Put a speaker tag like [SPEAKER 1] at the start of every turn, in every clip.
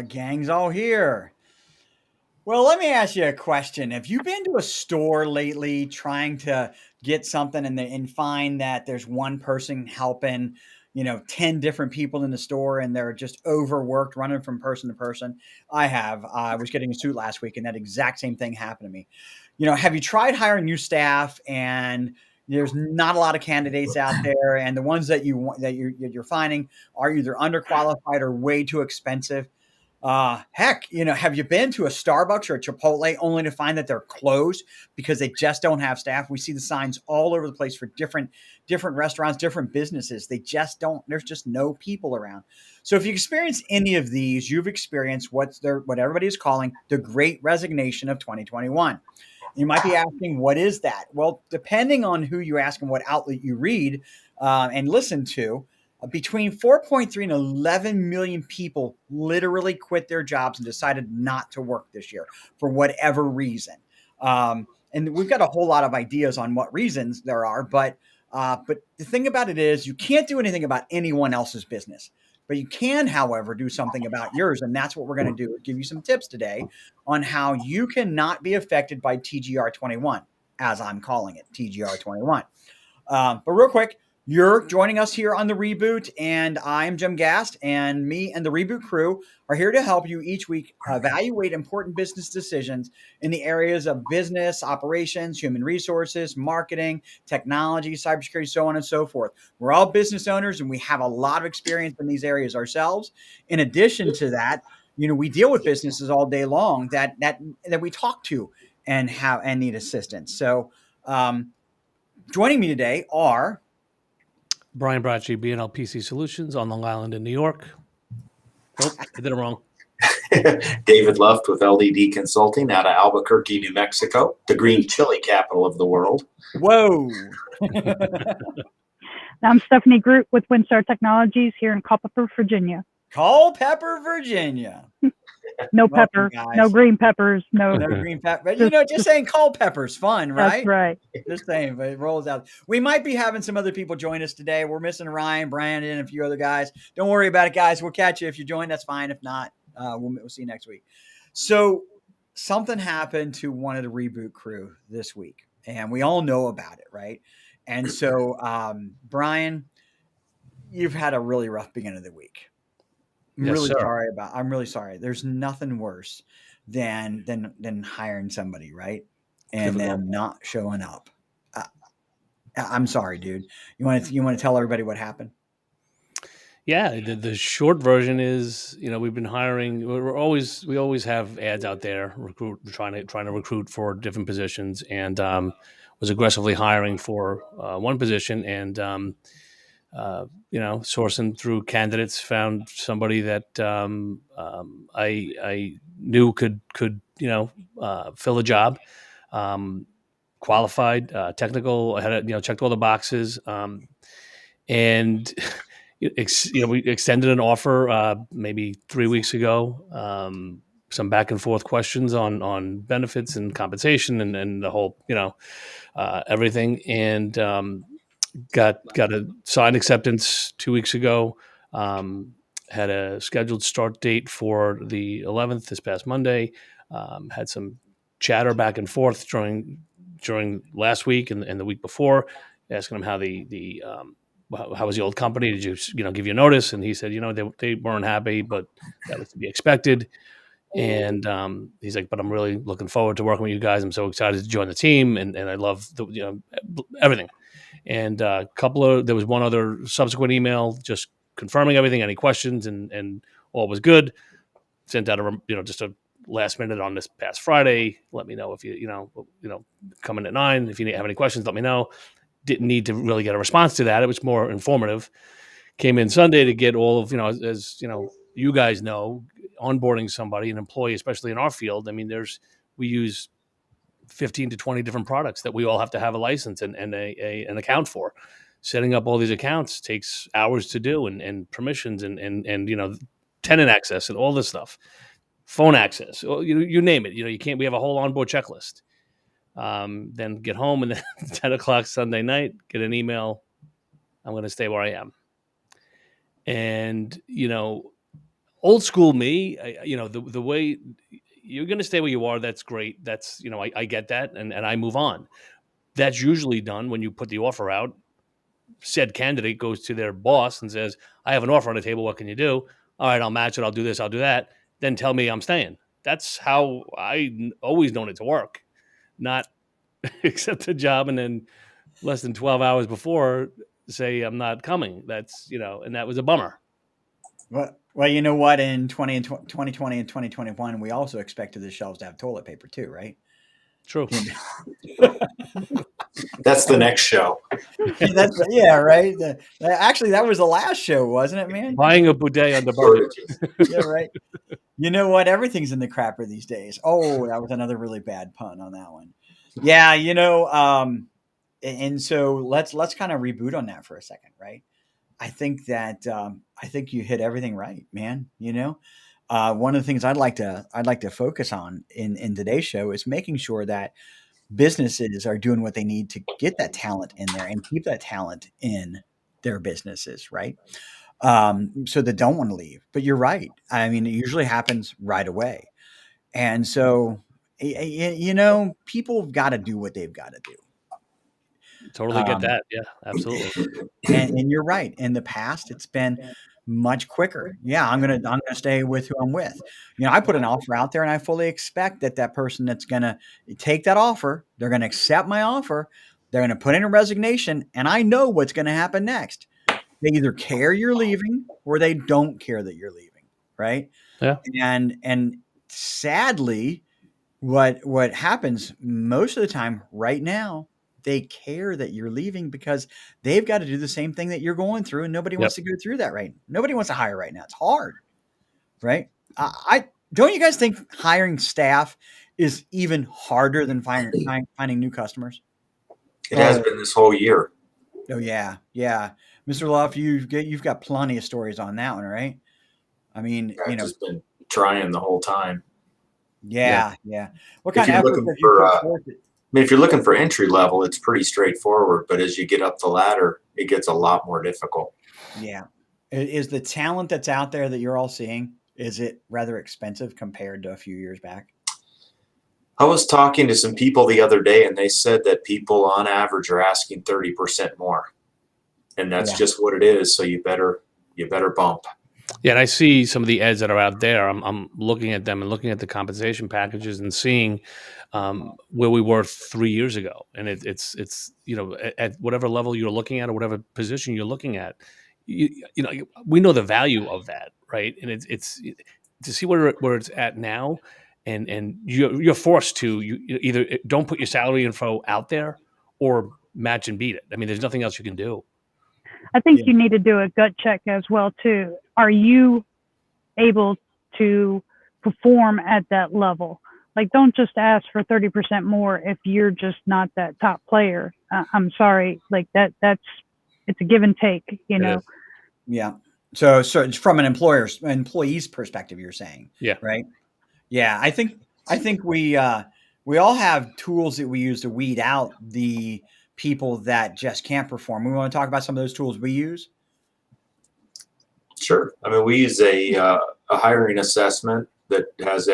[SPEAKER 1] Gang's all here. Well, let me ask you a question. Have you been to a store lately trying to get something and find that there's one person helping, 10 different people in the store and they're just overworked running from person to person? I have. I was getting a suit last week and that exact same thing happened to me. Have you tried hiring new staff and there's not a lot of candidates out there and the ones that you're finding are either underqualified or way too expensive? Heck, have you been to a Starbucks or a Chipotle only to find that they're closed because they just don't have staff? We see the signs all over the place for different restaurants, different businesses. They just don't. There's just no people around. So if you experience any of these, you've experienced what everybody is calling the Great Resignation of 2021. You might be asking, what is that? Well, depending on who you ask and what outlet you read and listen to, between 4.3 and 11 million people literally quit their jobs and decided not to work this year for whatever reason. And we've got a whole lot of ideas on what reasons there are, but the thing about it is you can't do anything about anyone else's business. But you can, however, do something about yours. And that's what we're going to do. Give you some tips today on how you cannot be affected by TGR 21, as I'm calling it, TGR 21. But real quick, you're joining us here on the Reboot, and I'm Jim Gast, and me and the Reboot crew are here to help you each week evaluate important business decisions in the areas of business, operations, human resources, marketing, technology, cybersecurity, so on and so forth. We're all business owners, and we have a lot of experience in these areas ourselves. In addition to that, we deal with businesses all day long that we talk to and need assistance. So, joining me today are
[SPEAKER 2] Brian Bracci, BNL Solutions on Long Island in New York. Nope, I did it wrong.
[SPEAKER 3] David Luft with LDD Consulting out of Albuquerque, New Mexico, the green chili capital of the world.
[SPEAKER 1] Whoa.
[SPEAKER 4] I'm Stephanie Groot with Windstar Technologies here in Culpeper, Virginia.
[SPEAKER 1] Culpeper, Virginia.
[SPEAKER 4] No pepper, no green peppers, no
[SPEAKER 1] green pepper. Just saying Culpeper's fun, right?
[SPEAKER 4] That's right.
[SPEAKER 1] Just saying, but it rolls out. We might be having some other people join us today. We're missing Ryan, Brandon, and a few other guys. Don't worry about it, guys. We'll catch you if you join. That's fine. If not, we'll see you next week. So something happened to one of the Reboot crew this week, and we all know about it, right? And so, Brian, you've had a really rough beginning of the week. I'm really sorry. There's nothing worse than hiring somebody, right? And them not showing up. I'm sorry, dude. You want to tell everybody what happened?
[SPEAKER 2] Yeah, the short version is, we've been hiring. We always have ads out there, trying to recruit for different positions, and was aggressively hiring for one position, and sourcing through candidates, found somebody that I knew could fill a job, qualified, technical, had checked all the boxes, and we extended an offer maybe 3 weeks ago. Some back and forth questions on benefits and compensation and the whole everything, and got a signed acceptance 2 weeks ago. Had a scheduled start date for the 11th, this past Monday. Had some chatter back and forth during last week and the week before, asking him how was the old company? Did you give you notice? And he said, they weren't happy, but that was to be expected. And he's like, but I'm really looking forward to working with you guys. I'm so excited to join the team, and I love everything. And there was one other subsequent email just confirming everything, any questions, and all was good. Sent out just a last minute on this past Friday. Let me know if you coming at 9. If you have any questions, let me know. Didn't need to really get a response to that. It was more informative. Came in Sunday to get all of, as you guys know, onboarding somebody, an employee, especially in our field. I mean, we use 15 to 20 different products that we all have to have a license and an account for. Setting up all these accounts takes hours to do, and permissions and tenant access and all this stuff, phone access, you name it. You can't. We have a whole onboard checklist. Then get home, and then 10 o'clock Sunday night, get an email. I'm going to stay where I am. And, old school me, the way you're going to stay where you are, that's great. That's, I get that. And I move on. That's usually done when you put the offer out. Said candidate goes to their boss and says, I have an offer on the table. What can you do? All right, I'll match it. I'll do this. I'll do that. Then tell me I'm staying. That's how I always known it to work. Not accept a job and then less than 12 hours before say I'm not coming. That's, and that was a bummer.
[SPEAKER 1] Well, you know what? In 2020 and 2021, we also expected the shelves to have toilet paper too, right?
[SPEAKER 2] True.
[SPEAKER 3] That's the next show.
[SPEAKER 1] Yeah, right. Actually, that was the last show, wasn't it, man?
[SPEAKER 2] Buying a bidet on the budget.
[SPEAKER 1] Yeah, right. You know what? Everything's in the crapper these days. Oh, that was another really bad pun on that one. Yeah, and so let's kind of reboot on that for a second, right? I think that I think you hit everything right, man. One of the things I'd like to focus on in today's show is making sure that businesses are doing what they need to get that talent in there and keep that talent in their businesses, right? So they don't want to leave. But you're right. I mean, it usually happens right away. And so, people have got to do what they've got to do.
[SPEAKER 2] Totally get that. Yeah, absolutely.
[SPEAKER 1] And you're right. In the past, it's been much quicker. Yeah, I'm gonna stay with who I'm with. I put an offer out there, and I fully expect that person that's gonna take that offer, they're gonna accept my offer, they're gonna put in a resignation, and I know what's gonna happen next. They either care you're leaving, or they don't care that you're leaving, right?
[SPEAKER 2] Yeah.
[SPEAKER 1] And sadly, what happens most of the time right now, they care that you're leaving because they've got to do the same thing that you're going through, and nobody wants to go through that, right? Nobody wants to hire right now. It's hard, right? I don't you guys think hiring staff is even harder than finding new customers?
[SPEAKER 3] It has been this whole year.
[SPEAKER 1] Oh yeah. Mr. Luff, you've got plenty of stories on that one, right? I mean,
[SPEAKER 3] I've just been trying the whole time.
[SPEAKER 1] Yeah. What kind of effort have you put forth?
[SPEAKER 3] I mean, if you're looking for entry level, it's pretty straightforward. But as you get up the ladder, it gets a lot more difficult.
[SPEAKER 1] Yeah. Is the talent that's out there that you're all seeing, is it rather expensive compared to a few years back?
[SPEAKER 3] I was talking to some people the other day, and they said that people on average are asking 30% more. And that's just what it is. So you better bump.
[SPEAKER 2] Yeah, and I see some of the ads that are out there. I'm looking at them and looking at the compensation packages and seeing where we were 3 years ago. And it's at whatever level you're looking at or whatever position you're looking at, we know the value of that, right? And it's to see where it's at now, and you're forced to either don't put your salary info out there or match and beat it. I mean, there's nothing else you can do.
[SPEAKER 4] I think you need to do a gut check as well too. Are you able to perform at that level? Like, don't just ask for 30% more if you're just not that top player. I'm sorry, like it's a give and take,
[SPEAKER 1] Yeah. So it's from an employee's perspective, you're saying, right? Yeah. I think we all have tools that we use to weed out the people that just can't perform. We want to talk about some of those tools we use.
[SPEAKER 3] Sure. I mean, we use a hiring assessment that has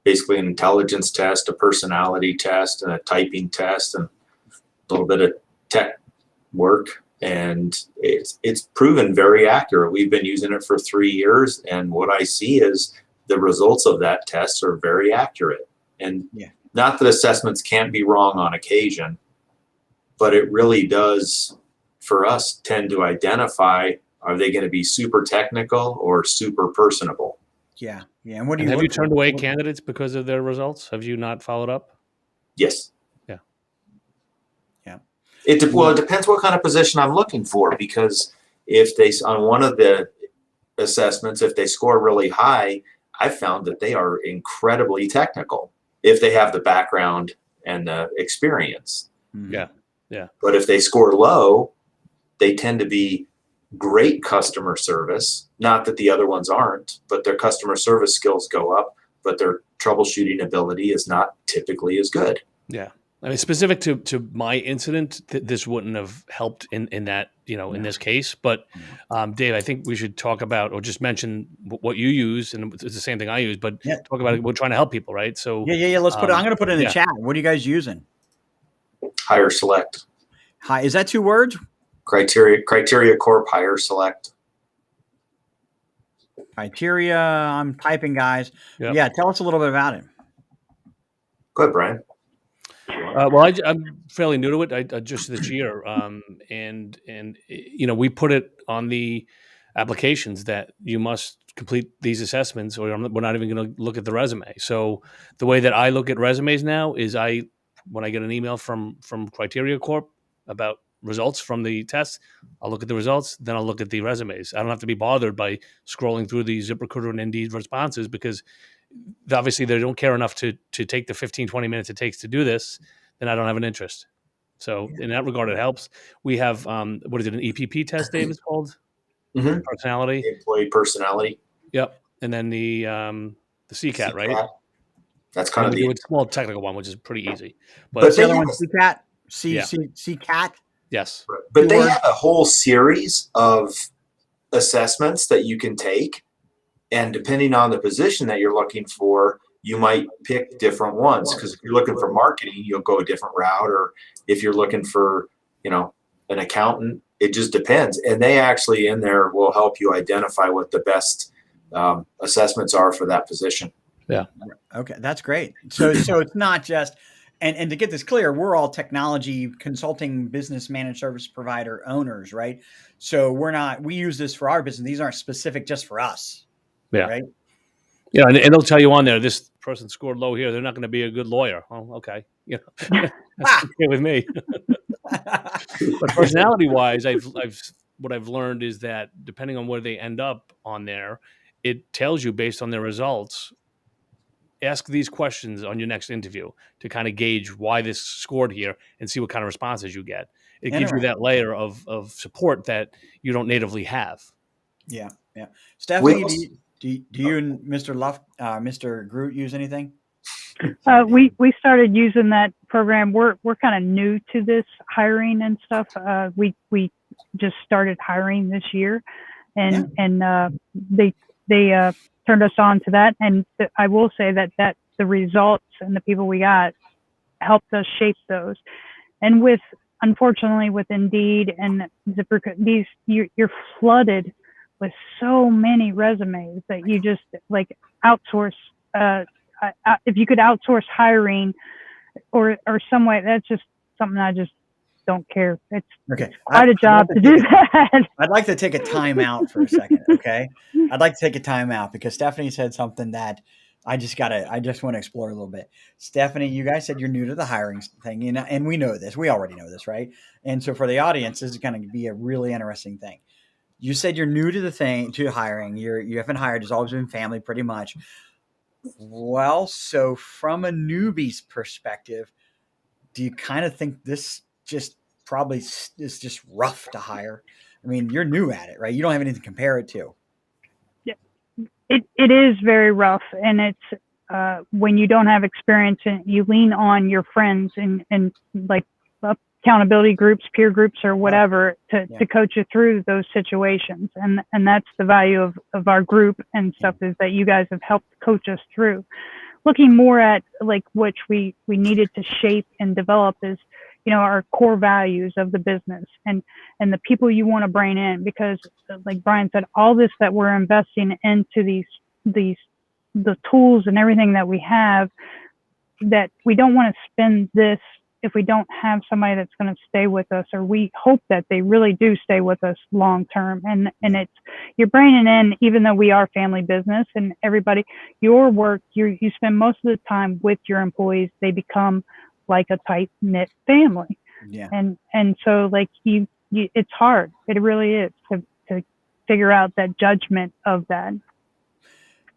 [SPEAKER 3] basically an intelligence test, a personality test, and a typing test, and a little bit of tech work. And it's proven very accurate. We've been using it for 3 years, and what I see is the results of that test are very accurate. And not that assessments can't be wrong on occasion, but it really does, for us, tend to identify, are they going to be super technical or super personable?
[SPEAKER 1] Yeah.
[SPEAKER 2] And what have you turned away candidates because of their results? Have you not followed up?
[SPEAKER 3] Yes.
[SPEAKER 2] Yeah.
[SPEAKER 3] It depends what kind of position I'm looking for, because if on one of the assessments, if they score really high, I've found that they are incredibly technical if they have the background and the experience.
[SPEAKER 2] Yeah.
[SPEAKER 3] But if they score low, they tend to be great customer service. Not that the other ones aren't, but their customer service skills go up, but their troubleshooting ability is not typically as good.
[SPEAKER 2] Yeah. I mean, specific to my incident, this wouldn't have helped in that, in this case. But Dave, I think we should talk about, or just mention what you use, and it's the same thing I use, but
[SPEAKER 1] Yeah.
[SPEAKER 2] talk about it. We're trying to help people, right? So
[SPEAKER 1] Yeah. Let's put it. I'm going to put it in the
[SPEAKER 2] yeah.
[SPEAKER 1] chat. What are you guys using?
[SPEAKER 3] Hire Select.
[SPEAKER 1] Hi, is that 2 words?
[SPEAKER 3] Criteria Corp Hire Select.
[SPEAKER 1] Criteria. I'm typing, guys.
[SPEAKER 2] Yep.
[SPEAKER 1] Yeah, tell us a little bit about it.
[SPEAKER 3] Go ahead, Brian.
[SPEAKER 2] Well, I'm fairly new to it. I just this year, and we put it on the applications that you must complete these assessments, or we're not even going to look at the resume. So the way that I look at resumes now is when I get an email from Criteria Corp about results from the test, I'll look at the results, then I'll look at the resumes. I don't have to be bothered by scrolling through the ZipRecruiter and Indeed responses, because obviously they don't care enough to take the 15, 20 minutes it takes to do this. Then I don't have an interest. So in that regard, it helps. We have, what is it, an EPP test, Dave, it's called?
[SPEAKER 3] Mm-hmm.
[SPEAKER 2] Personality.
[SPEAKER 3] Employee personality.
[SPEAKER 2] Yep. And then the CCAT, right?
[SPEAKER 3] That's kind of the
[SPEAKER 2] small technical one, which is pretty easy.
[SPEAKER 3] But
[SPEAKER 1] the other one, CCAT? CCAT?
[SPEAKER 2] Yes.
[SPEAKER 3] But they have a whole series of assessments that you can take. And depending on the position that you're looking for, you might pick different ones, because if you're looking for marketing, you'll go a different route. Or if you're looking for, an accountant, it just depends. And they actually in there will help you identify what the best assessments are for that position.
[SPEAKER 2] Yeah.
[SPEAKER 1] Okay, that's great. So it's not just, and to get this clear, we're all technology consulting business managed service provider owners, right? So we use this for our business. These aren't specific just for us.
[SPEAKER 2] Yeah.
[SPEAKER 1] Right.
[SPEAKER 2] Yeah. And it'll tell you on there, this person scored low here. They're not going to be a good lawyer. Oh, okay. That's okay with me. But personality wise, what I've learned is that depending on where they end up on there, it tells you based on their results. Ask these questions on your next interview to kind of gauge why this scored here and see what kind of responses you get. It gives you that layer of support that you don't natively have.
[SPEAKER 1] Yeah. Stephanie, do you and Mr. Groot use anything?
[SPEAKER 4] We started using that program. We're kind of new to this hiring and stuff. We just started hiring this year, and they turned us on to that. And I will say that the results and the people we got helped us shape those. And unfortunately with Indeed and ZipRecruiter, you're flooded with so many resumes that you just outsource. If you could outsource hiring or some way, that's just something I just don't care. It's quite a job to do that.
[SPEAKER 1] I'd like to take a time out for a second. Okay. I'd like to take a time out because Stephanie said something that I just want to explore a little bit. Stephanie, you guys said you're new to the hiring thing, and we know this. We already know this, right? And so for the audience, this is going to be a really interesting thing. You said you're new to hiring. You haven't hired. It's always been family pretty much. Well, so from a newbie's perspective, do you kind of think this just probably is just rough to hire? I mean, you're new at it, right? You don't have anything to compare it to.
[SPEAKER 4] Yeah, it is very rough, and it's when you don't have experience and you lean on your friends and like accountability groups, peer groups, or whatever to coach you through those situations. And that's the value of our group and stuff, is that you guys have helped coach us through. Looking more at which we needed to shape and develop is, our core values of the business and the people you want to bring in, because like Brian said, all this that we're investing into the tools and everything that we have, that we don't want to spend this if we don't have somebody that's going to stay with us, or we hope that they really do stay with us long term. And it's, you're bringing in, even though we are family business and everybody, your work, you spend most of the time with your employees. They become like a tight knit family.
[SPEAKER 1] Yeah.
[SPEAKER 4] And so it's hard. It really is to figure out that judgment of that.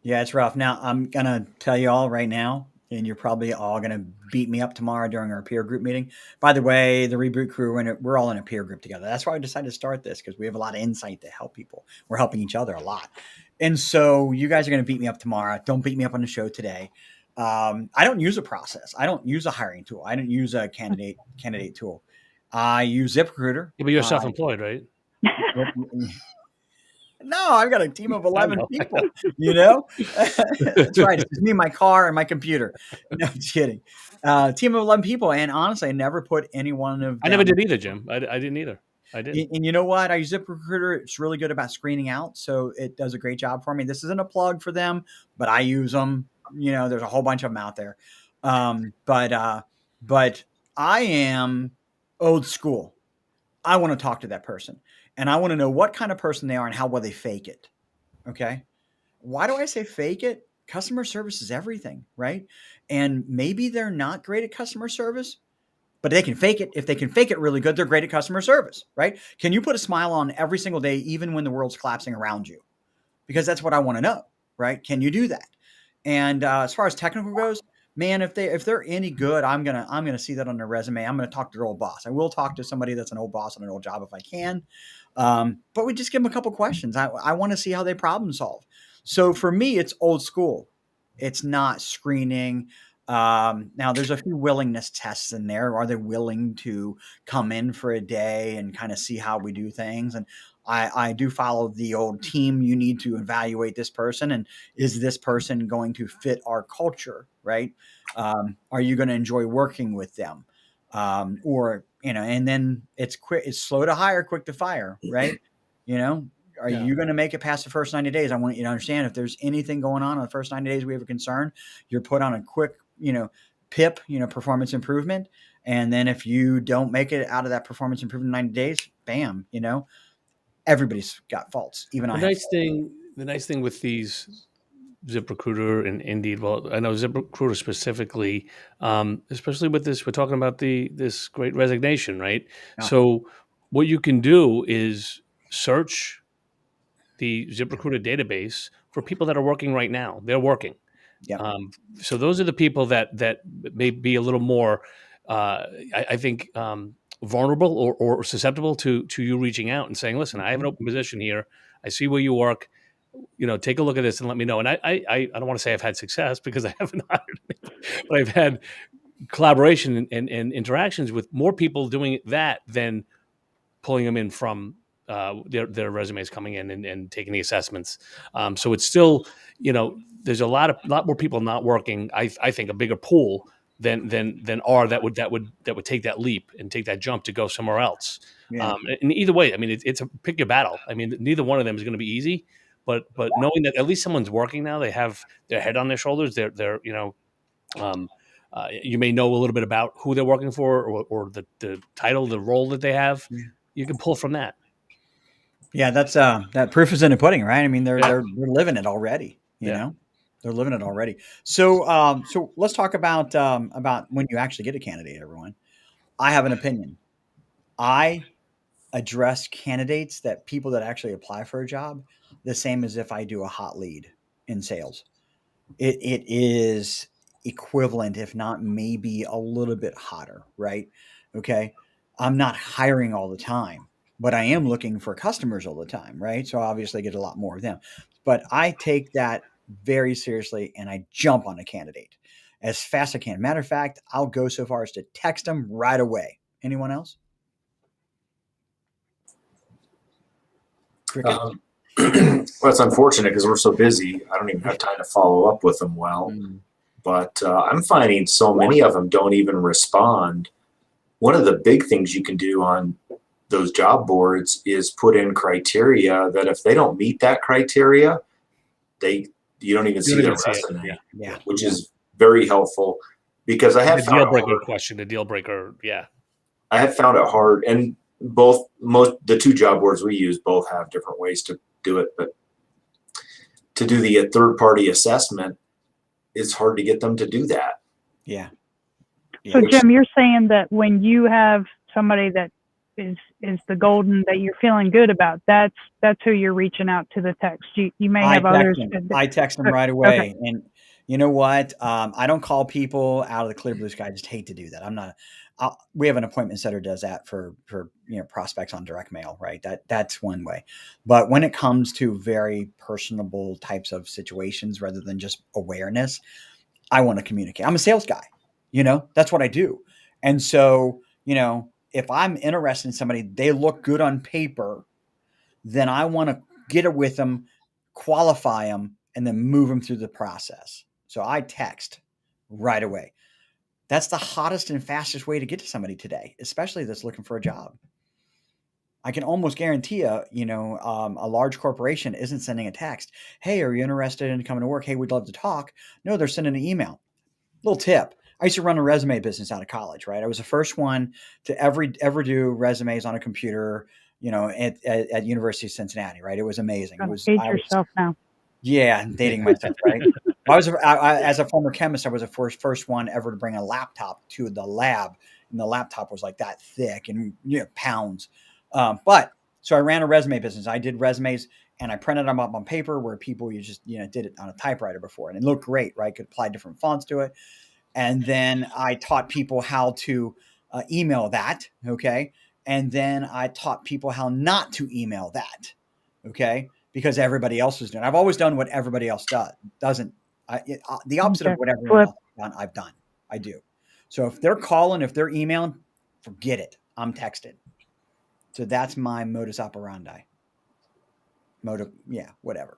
[SPEAKER 1] Yeah, it's rough. Now I'm going to tell you all right now, and you're probably all going to beat me up tomorrow during our peer group meeting. By the way, the Reboot Crew, we're all in a peer group together. That's why I decided to start this, because we have a lot of insight to help people. We're helping each other a lot. And so you guys are going to beat me up tomorrow. Don't beat me up on the show today. I don't use a process. I don't use a hiring tool. I don't use a candidate tool. I use ZipRecruiter.
[SPEAKER 2] Yeah, but you're self-employed, right?
[SPEAKER 1] No, I've got a team of
[SPEAKER 2] I
[SPEAKER 1] 11
[SPEAKER 2] know.
[SPEAKER 1] people, you know? That's right. It's just me, my car, and my computer. No, just kidding. Team of 11 people. And honestly, I never put any one of
[SPEAKER 2] I never
[SPEAKER 1] them.
[SPEAKER 2] did either, Jim. I didn't either. I didn't.
[SPEAKER 1] And you know what? I use ZipRecruiter. It's really good about screening out. So it does a great job for me. This isn't a plug for them, but I use them. You know, there's a whole bunch of them out there. But I am old school. I want to talk to that person and I want to know what kind of person they are and how well they fake it. Okay. Why do I say fake it? Customer service is everything, right? And maybe they're not great at customer service, but they can fake it. If they can fake it really good, they're great at customer service, right? Can you put a smile on every single day, even when the world's collapsing around you? Because that's what I want to know, right? Can you do that? And as far as technical goes, man, if they're any good, I'm gonna see that on their resume. I'm gonna talk to their old boss. I will talk to somebody that's an old boss on an old job if I can. But we just give them a couple questions. I want to see how they problem solve. So for me, it's old school. It's not screening. Now there's a few willingness tests in there. Are they willing to come in for a day and kind of see how we do things? And I do follow the old team. You need to evaluate this person. And is this person going to fit our culture? Right. Are you going to enjoy working with them? Or, and then it's quick, it's slow to hire, quick to fire. Right. Are
[SPEAKER 2] Yeah.
[SPEAKER 1] you going to make it past the first 90 days? I want you to understand if there's anything going on in the first 90 days, we have a concern, you're put on a quick, PIP, performance improvement. And then if you don't make it out of that performance improvement in 90 days, bam, everybody's got faults. Even I have.
[SPEAKER 2] The nice thing with these ZipRecruiter and Indeed, well, I know ZipRecruiter specifically, especially with this, we're talking about this Great Resignation, right?
[SPEAKER 1] Yeah.
[SPEAKER 2] So what you can do is search the ZipRecruiter database for people that are working right now. They're working.
[SPEAKER 1] Yep.
[SPEAKER 2] So those are the people that may be a little more, I think, vulnerable or susceptible to you reaching out and saying, "Listen, I have an open position here. I see where you work. Take a look at this and let me know." And I don't want to say I've had success because I haven't hired anybody, but I've had collaboration and interactions with more people doing that than pulling them in from their resumes coming in and taking the assessments. So it's still, there's a lot more people not working. I think a bigger pool than are that would take that leap and take that jump to go somewhere else.
[SPEAKER 1] Yeah.
[SPEAKER 2] And either way, I mean, it's a pick your battle. I mean, neither one of them is going to be easy, but knowing that at least someone's working now, they have their head on their shoulders. They're you may know a little bit about who they're working for or the title, the role that they have.
[SPEAKER 1] Yeah.
[SPEAKER 2] You can pull from that.
[SPEAKER 1] Yeah, that's that proof is in the pudding, right? I mean, they're living it already. They're living it already. So so let's talk about when you actually get a candidate. Everyone, I have an opinion. I address candidates that people that actually apply for a job the same as if I do a hot lead in sales. It is equivalent, if not maybe a little bit hotter, right? Okay. I'm not hiring all the time, but I am looking for customers all the time, right? So obviously I get a lot more of them. But I take that very seriously and I jump on a candidate as fast as I can. Matter of fact, I'll go so far as to text them right away. Anyone else? Cricket?
[SPEAKER 3] Well, it's unfortunate because we're so busy. I don't even have time to follow up with them well. But I'm finding so many of them don't even respond. One of the big things you can do on those job boards is put in criteria that if they don't meet that criteria, you don't even see their resume, which is very helpful because I have
[SPEAKER 2] the deal breaker question, the deal breaker. Yeah.
[SPEAKER 3] I have found it hard, and the two job boards we use both have different ways to do it, but to do the third party assessment, it's hard to get them to do that.
[SPEAKER 1] Yeah.
[SPEAKER 4] So Jim, you're saying that when you have somebody that is the golden that you're feeling good about, that's who you're reaching out to the text. You may have others.
[SPEAKER 1] I text them right away. Okay. And you know what? I don't call people out of the clear blue sky. I just hate to do that. I'm not. We have an appointment setter does that for prospects on direct mail, right? That's one way. But when it comes to very personable types of situations, rather than just awareness, I want to communicate. I'm a sales guy, that's what I do. And so, if I'm interested in somebody, they look good on paper, then I want to get it with them, qualify them, and then move them through the process. So I text right away. That's the hottest and fastest way to get to somebody today, especially that's looking for a job. I can almost guarantee a large corporation isn't sending a text. Hey, are you interested in coming to work? Hey, we'd love to talk. No, they're sending an email. Little tip. I used to run a resume business out of college, right? I was the first one to ever do resumes on a computer, at University of Cincinnati, right? It was amazing.
[SPEAKER 4] Don't age yourself now.
[SPEAKER 1] Yeah, I'm dating myself, right? As a former chemist, I was the first one ever to bring a laptop to the lab, and the laptop was like that thick and pounds. So I ran a resume business. I did resumes and I printed them up on paper where people you just did it on a typewriter before, and it looked great, right? Could apply different fonts to it, and then I taught people how to email that, okay, and then I taught people how not to email that, okay. Because everybody else was doing. I've always done what everybody else doesn't. The opposite of what everyone else has done, I've done. I do. So if they're calling, if they're emailing, forget it. I'm texting. So that's my modus operandi. Whatever.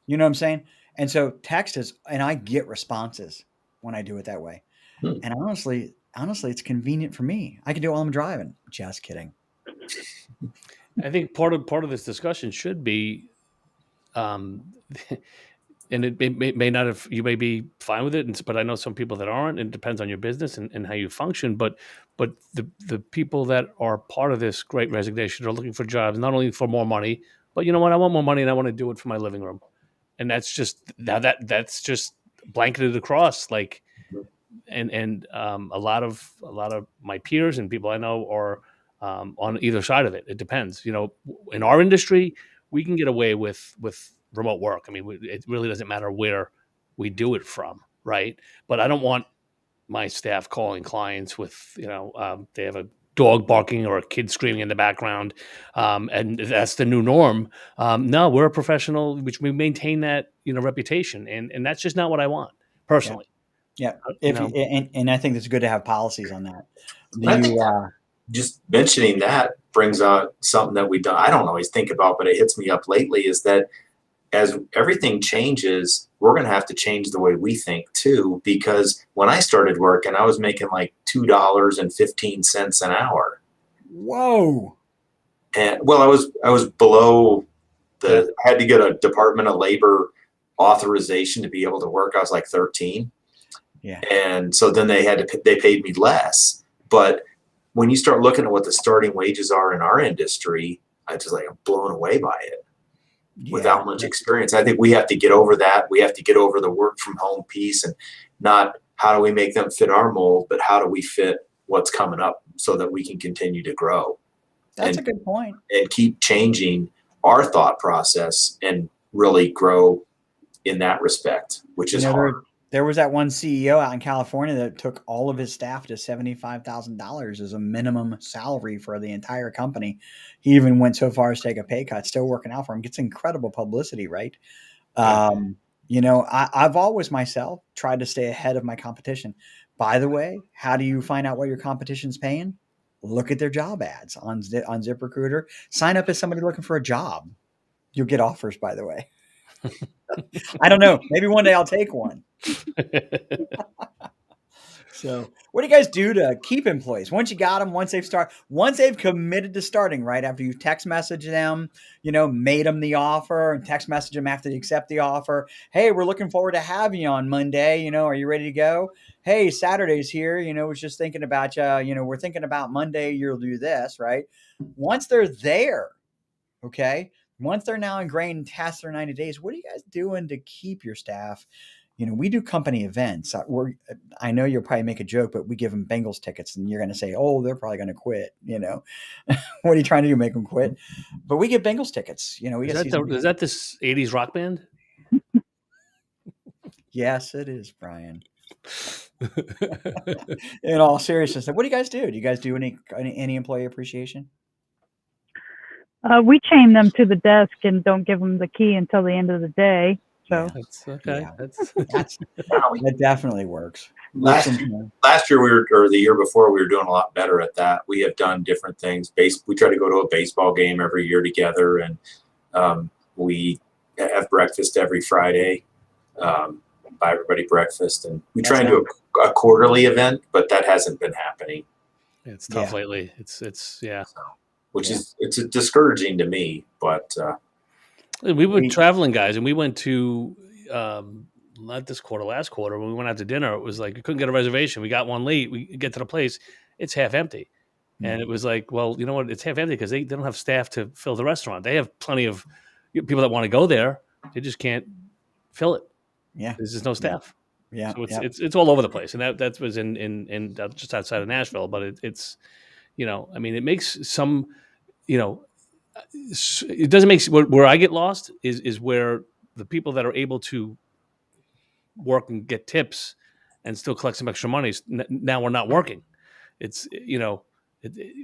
[SPEAKER 1] You know what I'm saying? And so text is, and I get responses when I do it that way. And honestly, it's convenient for me. I can do it while I'm driving. Just kidding.
[SPEAKER 2] I think part of this discussion should be, and it may not have, you may be fine with it, but I know some people that aren't. And it depends on your business and how you function. But the people that are part of this Great Resignation are looking for jobs, not only for more money, but you know what? I want more money and I want to do it for my living room. And that's just that's just blanketed across, like, and a lot of my peers and people I know are on either side of it. It depends. In our industry, we can get away with remote work. I mean, it really doesn't matter where we do it from, right? But I don't want my staff calling clients with, they have a dog barking or a kid screaming in the background, and that's the new norm. No, we're a professional, which we maintain that reputation, and that's just not what I want personally.
[SPEAKER 1] Yeah. And I think it's good to have policies on that.
[SPEAKER 3] I think just mentioning that brings out something that I don't always think about, but it hits me up lately, is that as everything changes, we're going to have to change the way we think too, because when I started working, I was making like $2.15 an hour.
[SPEAKER 1] Whoa.
[SPEAKER 3] And well, I was below I had to get a Department of Labor authorization to be able to work. I was like 13.
[SPEAKER 1] Yeah.
[SPEAKER 3] And so then they paid me less. But when you start looking at what the starting wages are in our industry, I'm blown away by it. Without much experience. I think we have to get over that. We have to get over the work from home piece, and not how do we make them fit our mold, but how do we fit what's coming up so that we can continue to grow.
[SPEAKER 1] That's a good point.
[SPEAKER 3] And keep changing our thought process and really grow in that respect, which is hard.
[SPEAKER 1] There was that one CEO out in California that took all of his staff to $75,000 as a minimum salary for the entire company. He even went so far as to take a pay cut, still working out for him. Gets incredible publicity, right? I've always myself tried to stay ahead of my competition. By the way, how do you find out what your competition's paying? Look at their job ads on ZipRecruiter. Sign up as somebody looking for a job. You'll get offers, by the way. I don't know. Maybe one day I'll take one. So what do you guys do to keep employees? Once you got them, once they've committed to starting, right? After you text message them, made them the offer, and text message them after they accept the offer. Hey, we're looking forward to having you on Monday. Are you ready to go? Hey, Saturday's here. Was just thinking about you. We're thinking about Monday. You'll do this, right? Once they're there, okay. Once they're now ingrained past their 90 days, what are you guys doing to keep your staff? We do company events. I know you'll probably make a joke, but we give them Bengals tickets, and you're going to say, "Oh, they're probably going to quit." What are you trying to do? Make them quit? But we give Bengals tickets.
[SPEAKER 2] Is that this 80s rock band?
[SPEAKER 1] Yes, it is, Brian. In all seriousness, what do you guys do? Do you guys do any employee appreciation?
[SPEAKER 4] We chain them to the desk and don't give them the key until the end of the day. So
[SPEAKER 2] That's okay.
[SPEAKER 1] Yeah.
[SPEAKER 2] That's
[SPEAKER 1] That definitely works.
[SPEAKER 3] Last year or the year before, we were doing a lot better at that. We have done different things. We try to go to a baseball game every year together, and we have breakfast every Friday. Buy everybody breakfast, and we try and do a quarterly event, but that hasn't been happening.
[SPEAKER 2] it's tough lately. It's
[SPEAKER 3] Which is it's discouraging to me, but
[SPEAKER 2] we were traveling guys, and we went to not this quarter, last quarter when we went out to dinner. It was like we couldn't get a reservation. We got one late. We get to the place, it's half empty, and it was like, well, you know what? It's half empty because they don't have staff to fill the restaurant. They have plenty of people that want to go there. They just can't fill it.
[SPEAKER 1] Yeah,
[SPEAKER 2] there's just no staff.
[SPEAKER 1] Yeah,
[SPEAKER 2] so it's all over the place, and that was in just outside of Nashville. But it's I mean, it makes some it doesn't make where I get lost is where the people that are able to work and get tips and still collect some extra money now we're not working. It's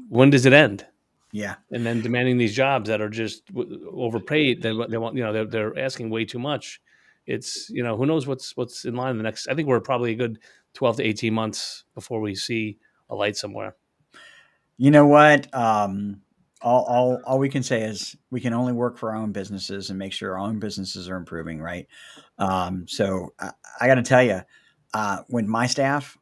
[SPEAKER 2] when does it end?
[SPEAKER 1] Yeah,
[SPEAKER 2] and then demanding these jobs that are just overpaid. They want they're asking way too much. It's who knows what's in line in the next. I think we're probably a good 12 to 18 months before we see a light somewhere.
[SPEAKER 1] You know what? All we can say is we can only work for our own businesses and make sure our own businesses are improving, right? So I got to tell you, with my staff,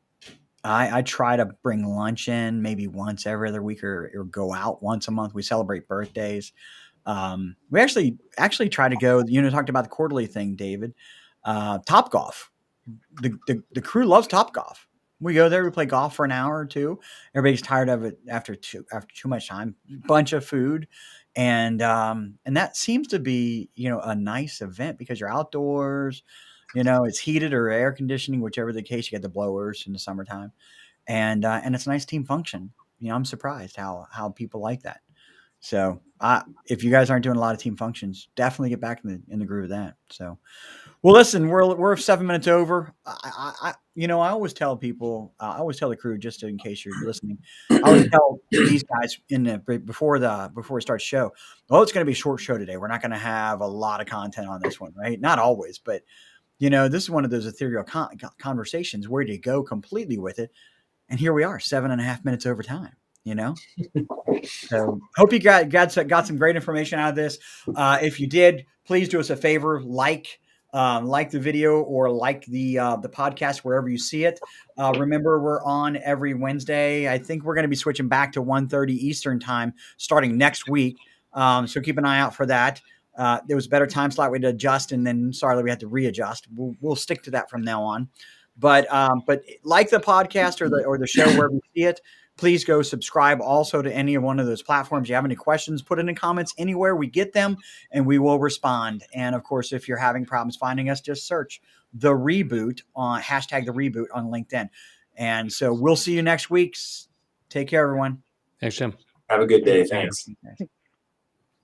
[SPEAKER 1] I try to bring lunch in maybe once every other week or go out once a month. We celebrate birthdays. We actually try to go. Talked about the quarterly thing, David. Top Golf. The crew loves Top Golf. We go there, we play golf for an hour or two. Everybody's tired of it after too much time. Bunch of food, and that seems to be a nice event because you're outdoors. It's heated or air conditioning, whichever the case. You get the blowers in the summertime, and it's a nice team function. I'm surprised how people like that. So if you guys aren't doing a lot of team functions, definitely get back in the groove of that. So. Well, listen, we're 7 minutes over. I always tell people, I always tell the crew, just in case you're listening, I always tell these guys before we start the show, well, it's going to be a short show today. We're not going to have a lot of content on this one, right? Not always, but this is one of those ethereal conversations. Where do you go completely with it? And here we are, 7.5 minutes over time. So hope you got some great information out of this. If you did, please do us a favor, like the video or like the podcast wherever you see it. Remember, we're on every Wednesday. I think we're going to be switching back to 1:30 Eastern time starting next week. So keep an eye out for that. There was a better time slot we had to adjust, and then sorry we had to readjust. We'll stick to that from now on. But like the podcast or the show wherever you see it, please go subscribe also to any of one of those platforms. If you have any questions, put it in the comments anywhere. We get them and we will respond. And of course, if you're having problems finding us, just search The Reboot on hashtag The Reboot on LinkedIn. And so we'll see you next week. Take care, everyone.
[SPEAKER 2] Thanks, Jim.
[SPEAKER 3] Have a good day. Thanks.